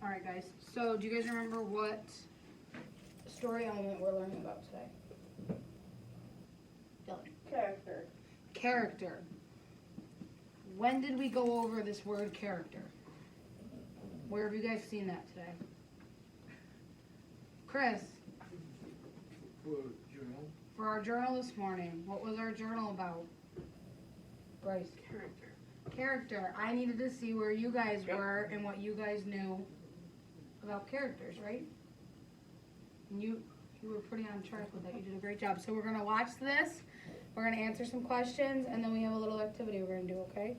Alright guys, so do you guys remember what story element we're learning about today? Dylan. Character. When did we go over this word character? Where have you guys seen that today? Chris, for our journal this morning, what was our journal about? Bryce? Character. I needed to see where you guys were and what you guys knew about characters, right? And you were pretty on track with that. You did a great job. So we're going to watch this. We're going to answer some questions, and then we have a little activity we're going to do, okay?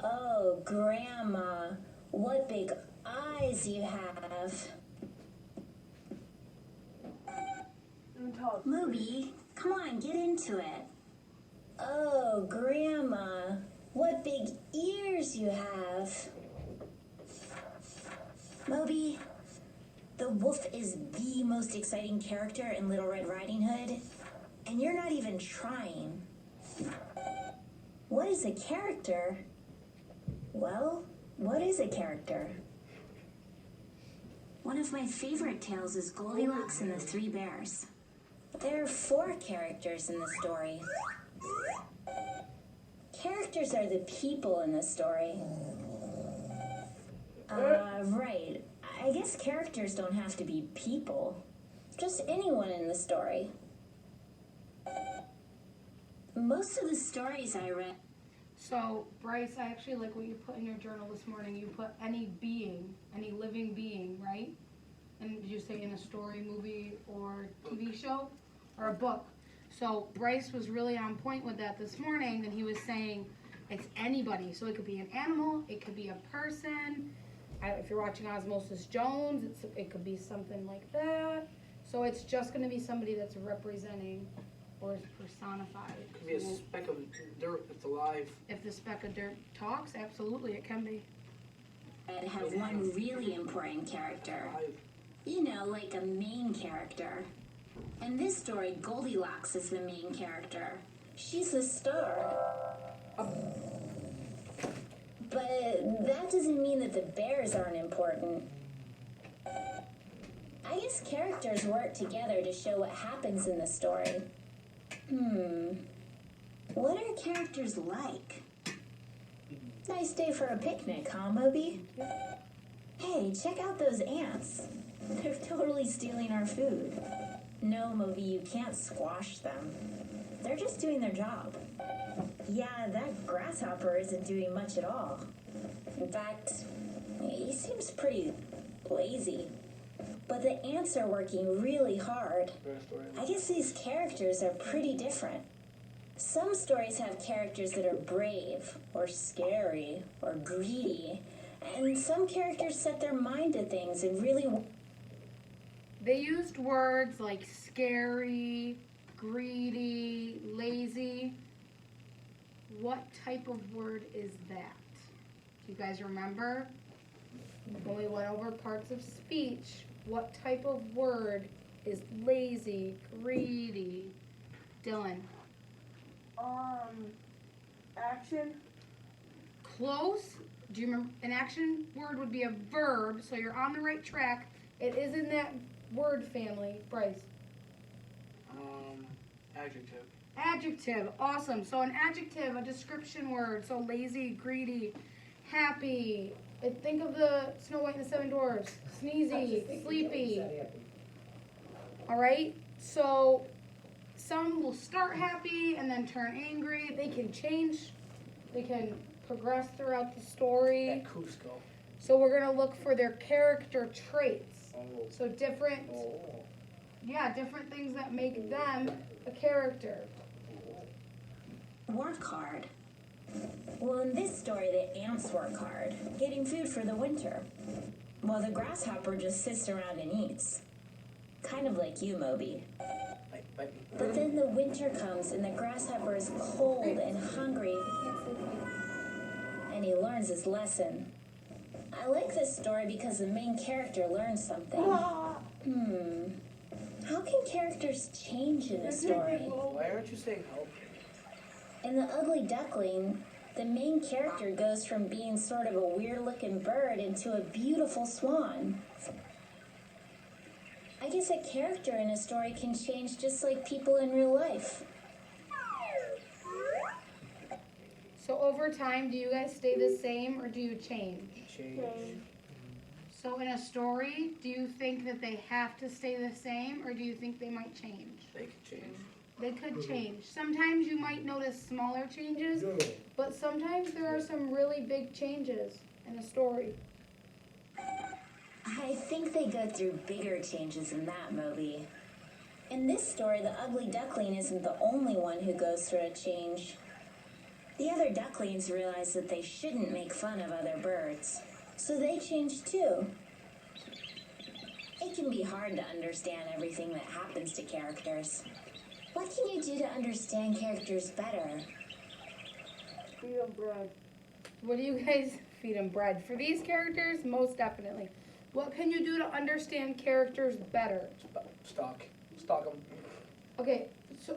Oh, Grandma, what big eyes you have. Moby, come on, get into it. Oh, Grandma, what big ears you have. Moby, the wolf is the most exciting character in Little Red Riding Hood, and you're not even trying. What is a character? Well, what is a character? One of my favorite tales is Goldilocks and the Three Bears. There are 4 characters in the story. Characters are the people in the story. Right. I guess characters don't have to be people. Just anyone in the story. Most of the stories I read... So, Bryce, I actually like what you put in your journal this morning. You put any being, any living being, right? And did you say in a story, movie, or TV show? Or a book? So, Bryce was really on point with that this morning, and he was saying it's anybody. So, it could be an animal, it could be a person. If you're watching Osmosis Jones, it could be something like that. So, it's just going to be somebody that's representing or is personified. It could be a speck of dirt that's alive. If the speck of dirt talks, absolutely, it can be. ...and have one really important character. You know, like a main character. In this story, Goldilocks is the main character. She's the star. But that doesn't mean that the bears aren't important. I guess characters work together to show what happens in the story. What are characters like? Nice day for a picnic, huh, Moby? Hey, check out those ants. They're totally stealing our food. No, Moby, you can't squash them. They're just doing their job. Yeah, that grasshopper isn't doing much at all. In fact, he seems pretty lazy. But the ants are working really hard. I guess these characters are pretty different. Some stories have characters that are brave, or scary, or greedy. And some characters set their mind to things and really... They used words like scary, greedy, lazy. What type of word is that? Do you guys remember? When we went over parts of speech, what type of word is lazy, greedy? Dylan. Action. Close. Do you remember? An action word would be a verb, so you're on the right track. It is in that word family. Bryce. Adjective. Adjective. Awesome. So an adjective, a description word. So lazy, greedy, happy. Think of the Snow White and the Seven Dwarfs. Sneezy, sleepy. All right. So some will start happy and then turn angry. They can change. They can progress throughout the story. That Cusco. So we're going to look for their character traits. Oh. So different things that make them a character. Work hard. Well, in this story, the ants work hard, getting food for the winter, while the grasshopper just sits around and eats. Kind of like you, Moby. But then the winter comes and the grasshopper is cold and hungry, and he learns his lesson. I like this story because the main character learns something. How can characters change in a story? Why aren't you saying help? In The Ugly Duckling, the main character goes from being sort of a weird-looking bird into a beautiful swan. I guess a character in a story can change just like people in real life. So over time, do you guys stay the same or do you change? Change. So in a story, do you think that they have to stay the same or do you think they might change? They could change. They could change. Sometimes you might notice smaller changes, but sometimes there are some really big changes in a story. I think they go through bigger changes in that movie. In this story, the ugly duckling isn't the only one who goes through a change. The other ducklings realize that they shouldn't make fun of other birds, so they change too. It can be hard to understand everything that happens to characters. What can you do to understand characters better? Feed them bread. What do you guys feed them bread? For these characters, most definitely. What can you do to understand characters better? Stalk them. Okay, so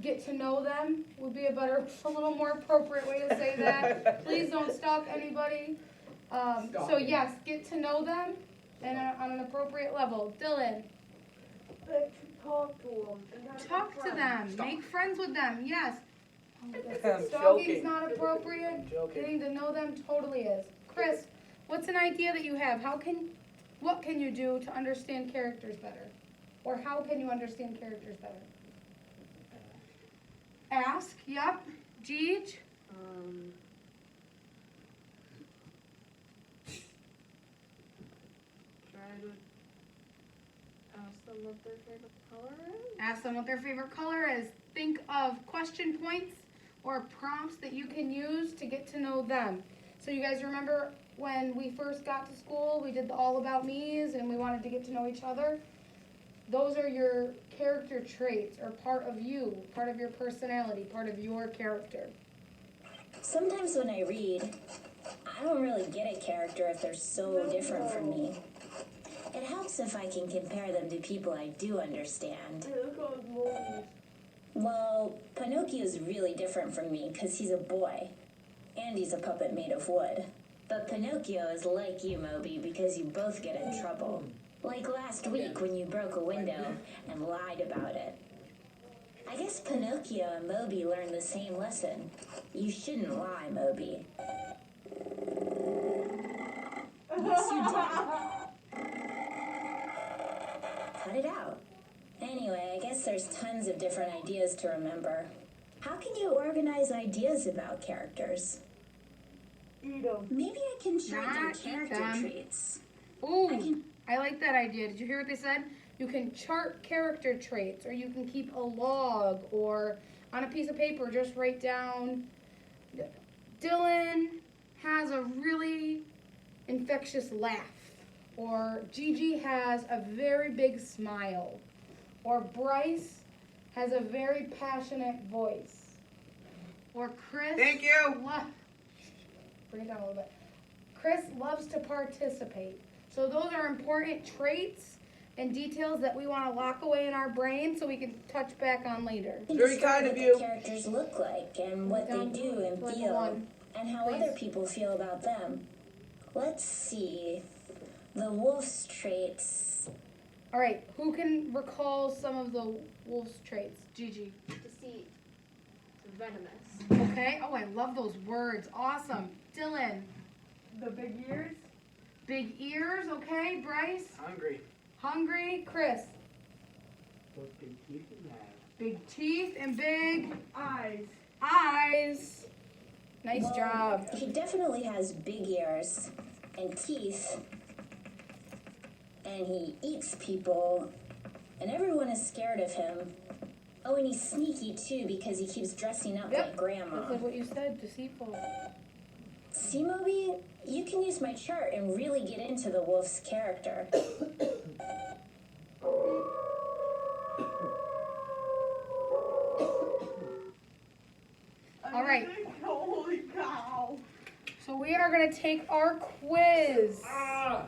get to know them would be a little more appropriate way to say that. Please don't stalk anybody. So yes, get to know them and on an appropriate level. Dylan, Talk to them. And have talk to friends. them. Stop. Make friends with them. Yes. I'm Stalking's joking. not appropriate. I'm joking. Getting to know them totally is. Chris, what's an idea that you have? What can you do to understand characters better? Or how can you understand characters better? Ask, yep. Jeej? Try to ask them what their favorite color is. Ask them what their favorite color is. Think of question points or prompts that you can use to get to know them. So you guys remember when we first got to school, we did the All About Me's and we wanted to get to know each other? Those are your character traits or part of you, part of your personality, part of your character. Sometimes when I read, I don't really get a character if they're so different from me. It helps if I can compare them to people I do understand. Hey, look at those movies. Well, Pinocchio's really different from me because he's a boy. And he's a puppet made of wood. But Pinocchio is like you, Moby, because you both get in trouble. Like last week when you broke a window and lied about it. I guess Pinocchio and Moby learned the same lesson. You shouldn't lie, Moby. Yes, you did. Cut it out. Anyway, I guess there's tons of different ideas to remember. How can you organize ideas about characters? Eat them. Maybe I can chart Not their eat character them. traits. Ooh, I like that idea. Did you hear what they said? You can chart character traits, or you can keep a log, or on a piece of paper, just write down, Dylan has a really infectious laugh, or Gigi has a very big smile, or Bryce has a very passionate voice, or Chris. Thank you. Bring it down a little bit. Chris loves to participate. So those are important traits and details that we want to lock away in our brain so we can touch back on later. Very kind of what you. the characters look like and what they Down do and to level feel, one. and how Please. other people feel about them. Let's see. The wolf's traits. All right, who can recall some of the wolf's traits? Gigi. Deceit. Venomous. Okay. Oh, I love those words. Awesome. Dylan. The big ears. Big ears. Okay. Bryce. Hungry. Hungry. Chris. Big teeth and big Eyes. eyes. Nice Well, job. He definitely has big ears and teeth. And he eats people. And everyone is scared of him. Oh, and he's sneaky too because he keeps dressing up Yep. like grandma. That's like what you said. Deceitful. See, Moby, you can use my chart and really get into the wolf's character. right. Holy cow. So we are gonna take our quiz. Start.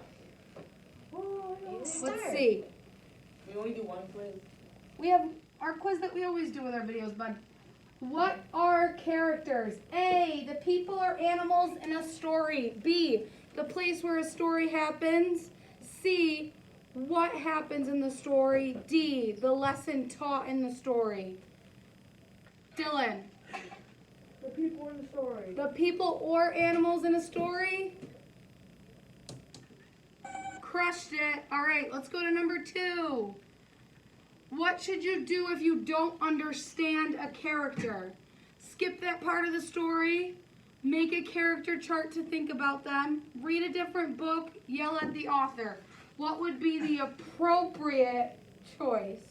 Let's see. We only do one quiz. We have our quiz that we always do with our videos, bud. What are characters? A, the people or animals in a story. B, the place where a story happens. C, what happens in the story. D, the lesson taught in the story. Dylan. The people in the story. The people or animals in a story? Crushed it. All right, let's go to number 2. What should you do if you don't understand a character? Skip that part of the story, make a character chart to think about them, read a different book, yell at the author. What would be the appropriate choice?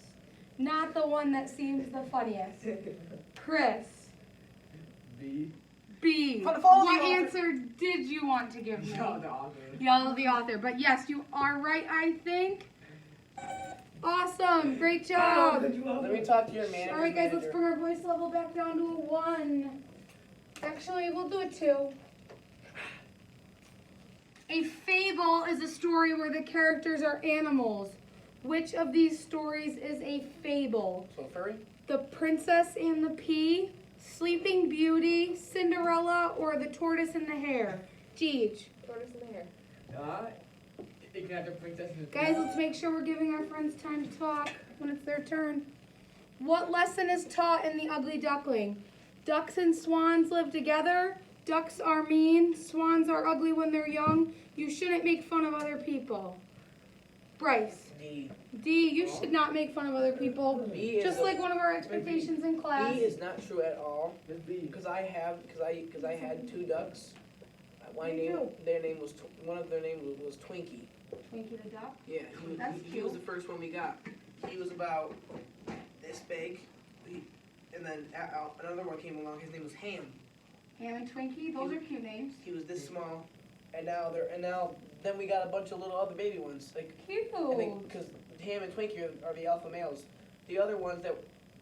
Not the one that seems the funniest. Chris. B. B. Follow the What author. answer did you want to give me? No, the author. Yell at the author. But yes, you are right, I think. Awesome. Great job. Let me talk to your manager. All right, guys, let's bring our voice level back down to a 1. Actually, we'll do a 2. A fable is a story where the characters are animals. Which of these stories is a fable? So furry? The Princess and the Pea, Sleeping Beauty, Cinderella, or The Tortoise and the Hare? Jeej. Tortoise in the hair. You can have the princess and the Guys, let's make sure we're giving our friends time to talk when it's their turn. What lesson is taught in The Ugly Duckling? Ducks and swans live together. Ducks are mean. Swans are ugly when they're young. You shouldn't make fun of other people. Bryce. D. D, you should not make fun of other people. B is Just the- like one of our expectations in class. B is not true at all. Because I had 2 ducks. One of their names was Twinkie. Twinkie the duck. Yeah, That's he was cute. the first one we got. He was about this big, and then another one came along. His name was Ham. Ham and Twinkie, those are cute names. He was this small, and then we got a bunch of little other baby ones. Cute. Because Ham and Twinkie are the alpha males. The other ones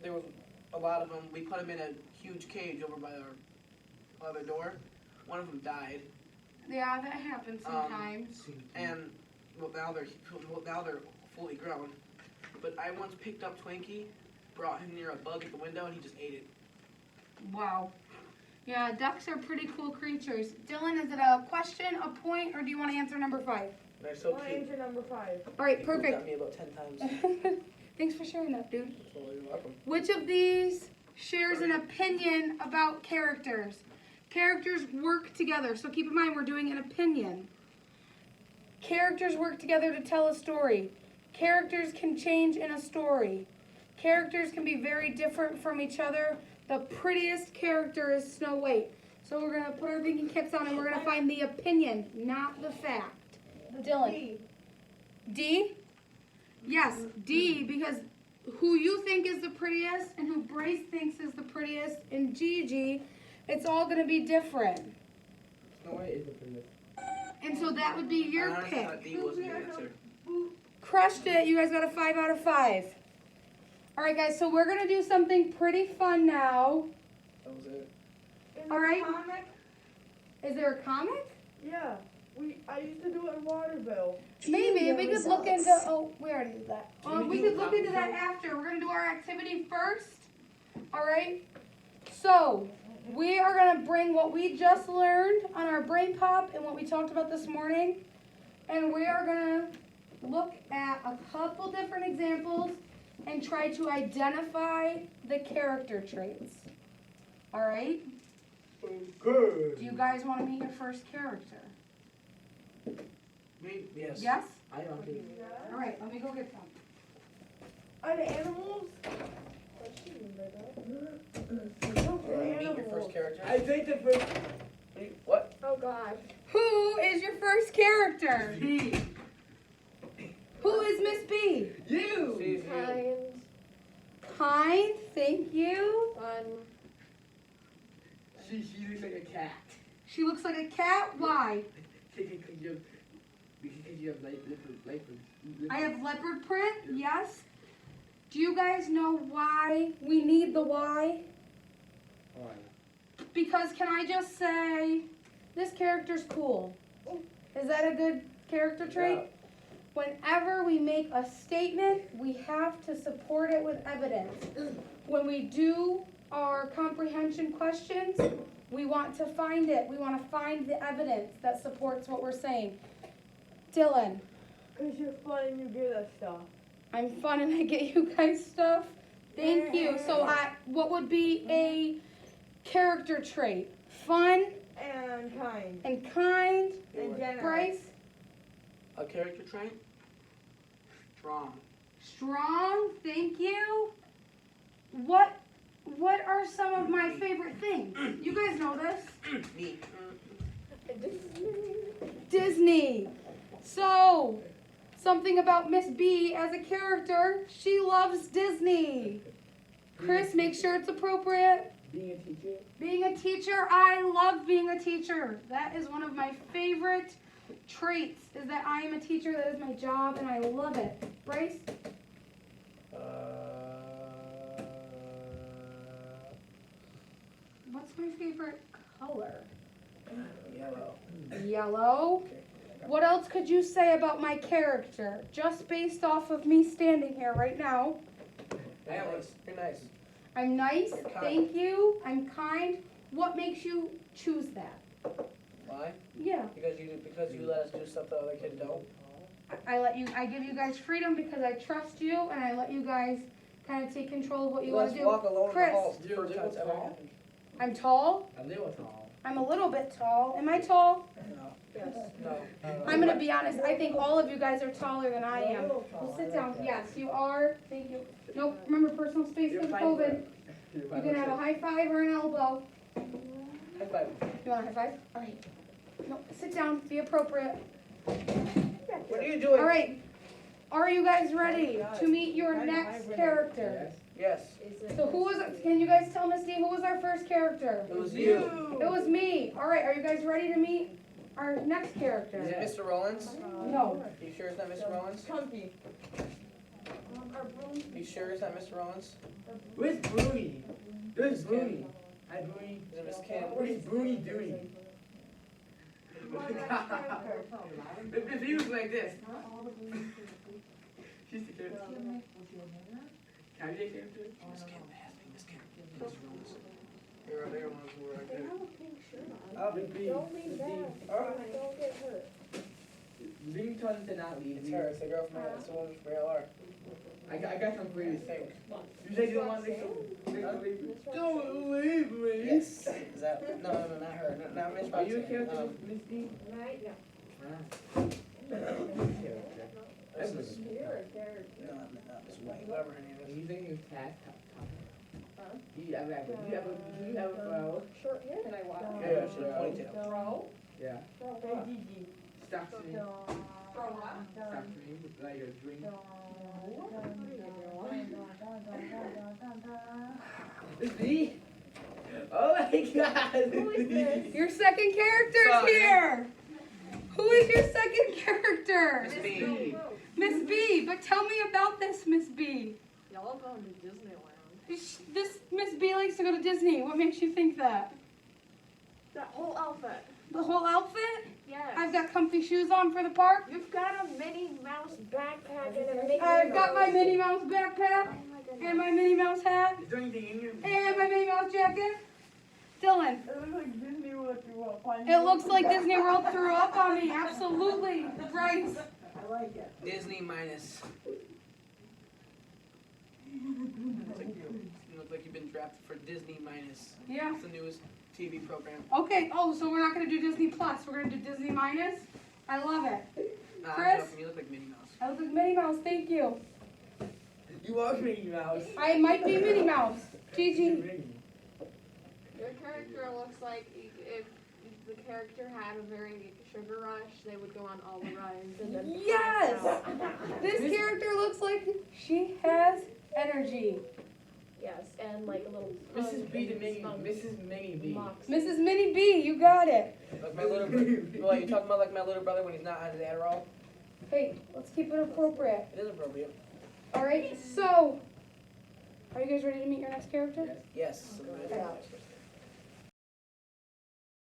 there was a lot of them. We put them in a huge cage over by our other door. One of them died, Yeah, that happens sometimes. and now they're fully grown. But I once picked up Twinkie, brought him near a bug at the window, and he just ate it. Wow. Yeah, ducks are pretty cool creatures. Dylan, is it a question, a point, or do you want to answer number 5? They're so What cute. answer number 5? All right, He perfect. got me about 10 times. Thanks for sharing that, dude. So you're welcome. Which of these shares an opinion about characters? Characters work together, so keep in mind we're doing an opinion. Characters work together to tell a story. Characters can change in a story. Characters can be very different from each other. The prettiest character is Snow White. So we're going to put our thinking caps on and we're going to find the opinion, not the fact. Dylan. D. D? Yes, D, because who you think is the prettiest and who Bryce thinks is the prettiest and Gigi, it's all going to be different. Snow White is the prettiest. And so that would be your I honestly thought pick. D was the answer. Crushed it. You guys got a 5 out of 5. All right, guys, so we're going to do something pretty fun now. That was it. In All right. the comic? Is there a comic? Yeah. I used to do it in Waterville. Maybe. Your We could look results. into, oh, we already did that. Can we We do could a look into comic that show? after. We're going to do our activity first. All right? So, we are going to bring what we just learned on our brain pop and what we talked about this morning. And we are going to look at a couple different examples and try to identify the character traits. All right? Good. Do you guys want to meet your first character? Me? Yes. Yes? I don't think. All right, let me go get some. Are the animals? Meet your first character. I think the first. What? Oh God. Who is your first character? B. Who is Miss B? You. Susie. Kind. Kind, thank you. Fun. She looks like a cat. She looks like a cat. Why? Because you have leopard. I have leopard print, yes. Do you guys know why we need the why? Why? because can I just say, this character's cool. Is that a good character trait? Whenever we make a statement, we have to support it with evidence. When we do our comprehension questions, we want to find it. We want to find the evidence that supports what we're saying. Dylan. Because you're fun and you get us stuff. I'm fun and I get you guys stuff. Thank you. So what would be a character trait? Fun And kind. and kind. And generous. Bryce? A character trait? Strong. Strong. Thank you. What are some of my favorite things? You guys know this. Me. Disney. So, something about Miss B as a character. She loves Disney. Chris, make sure it's appropriate. Being a teacher. Being a teacher, I love being a teacher. That is one of my favorite traits, is that I am a teacher. That is my job, and I love it. Bryce? What's my favorite color? Yellow. Yellow. What else could you say about my character, just based off of me standing here right now? You're nice. You're nice. I'm nice, You're kind. thank you. I'm kind. What makes you choose that? Why? Yeah, Because you let us do stuff that other kids don't. I give you guys freedom because I trust you, and I let you guys kind of take control of what you let want us to do. walk alone in Chris. the halls. You're First time it's ever tall. happened. I'm tall. A little tall. I'm a little bit tall. Am I tall? No. I'm gonna be honest. I think all of you guys are taller than I am. Well, sit down. Yes, you are. Thank you. Nope. Remember personal space You're with 5 COVID. You're You 5 can have a high five or an elbow. High five. You want a high five? All right. No, sit down. Be appropriate. What are you doing? All right. Are you guys ready to meet your next character? Yes. Yes. So who was it? Can you guys tell Misty who was our first character? It was you. It was me. All right. Are you guys ready to meet our next character? Is it Mr. Rollins? No. You sure it's not Mr. Rollins? Comfy. You sure it's not Mr. Rollins? Where's Bruni? Where's Bruni? Hi Bruni. Is it Miss Kim? What is Bruni doing? The view was like this. She's the character. Can I be a character? Miss Kim. Miss Kim. Mr. Rollins. They're ones who were right They there. have a pink shirt on. Oh, Big B. Don't leave that. Don't get hurt. Being told to not leave. It's her. It's the girl from it's the woman from ALR. I got some for I you. think. You said you don't want to leave. Don't leave me. Yes. Is that no, not her. Not Miss Are you a Rollins. character, Miss D? Right? Yeah. This is You're a character. no, not Miss White. Whatever her name is. You think it's Tad? Huh? Do you have a flower? Short hair. Can I walk? Yeah, she had a ponytail. Bro. Yeah. Hey, Gigi. Stuff to me. For what? Stuff to me. Like a drink. Miss D? Oh my god! Who is this? Your second character's Sorry. here. Who is your second character? Miss B. Miss B. But tell me about this Miss B. Y'all going to Disneyland. This Miss B likes to go to Disney. What makes you think that? That whole outfit. The whole outfit? Yes. I've got comfy shoes on for the park. You've got a Minnie Mouse backpack and a Mickey I've got my Mouse. Minnie Mouse backpack Oh my goodness. and my Minnie Mouse hat Is there anything in your and my Minnie Mouse jacket. Dylan, It looks like Disney World threw up on it looks like Disney World threw up on me. Absolutely. Bryce. I like it. Disney minus. You look like you've been drafted for Disney minus. Yeah. It's the newest TV program. Okay. Oh, so we're not going to do Disney Plus. We're going to do Disney Minus. I love it. Nah, Chris? I'm joking. You look like Minnie Mouse. I look like Minnie Mouse. Thank you. You are Mickey Mouse. I might be Minnie Mouse. Gigi. Your character looks like if the character had a very sugar rush, they would go on all the rides and then Yes! pass out. This character looks like she has energy. Yes, and like a little. Mrs. B to Minnie. Mrs. Minnie B. Mrs. Minnie B, you got it. Like my little brother. Well, you talking about like my little brother when he's not on his Adderall? Hey, let's keep it appropriate. It is appropriate. All right, so are you guys ready to meet your next character? Yes.